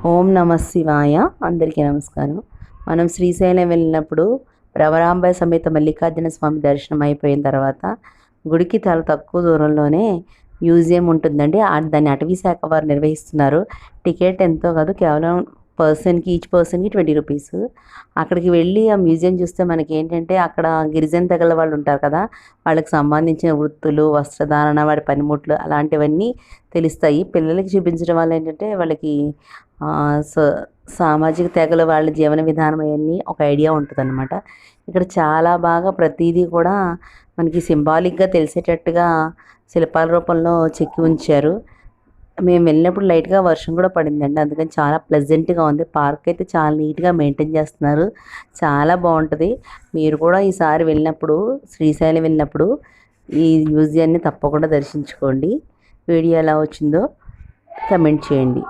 ఓం నమ శివాయ. అందరికీ నమస్కారం. మనం శ్రీశైలం వెళ్ళినప్పుడు భ్రమరాంబ సమేత మల్లికార్జున స్వామి దర్శనం అయిపోయిన తర్వాత గుడికి చాలా తక్కువ దూరంలోనే మ్యూజియం ఉంటుందండి. దాన్ని అటవీ శాఖ వారు నిర్వహిస్తున్నారు. టికెట్ ఎంతో కాదు, కేవలం ఈచ్ పర్సన్కి 20 రూపీస్. అక్కడికి వెళ్ళి ఆ మ్యూజియం చూస్తే మనకి ఏంటంటే అక్కడ గిరిజన తెగల వాళ్ళు ఉంటారు కదా, వాళ్ళకి సంబంధించిన వృత్తులు, వస్త్రధారణ, వాడి పనిముట్లు అలాంటివన్నీ తెలుస్తాయి. పిల్లలకి చూపించడం వల్ల ఏంటంటే వాళ్ళకి ఆ, సామాజిక తెగల వాళ్ళ జీవన విధానం అవన్నీ ఒక ఐడియా ఉంటుందన్నమాట. ఇక్కడ చాలా బాగా ప్రతిదీ కూడా మనకి సింబాలిక్గా తెలిసేటట్టుగా శిల్పాల రూపంలో చెక్కి ఉంచారు. మేము వెళ్ళినప్పుడు లైట్గా వర్షం కూడా పడిందండి, అందుకని చాలా ప్లెజెంట్గా ఉంది. పార్క్ అయితే చాలా నీట్గా మెయింటైన్ చేస్తున్నారు, చాలా బాగుంటుంది. మీరు కూడా ఈసారి వెళ్ళినప్పుడు, శ్రీశైలం వెళ్ళినప్పుడు ఈ మ్యూజియాన్ని తప్పకుండా దర్శించుకోండి. వీడియో ఎలా వచ్చిందో కమెంట్ చేయండి.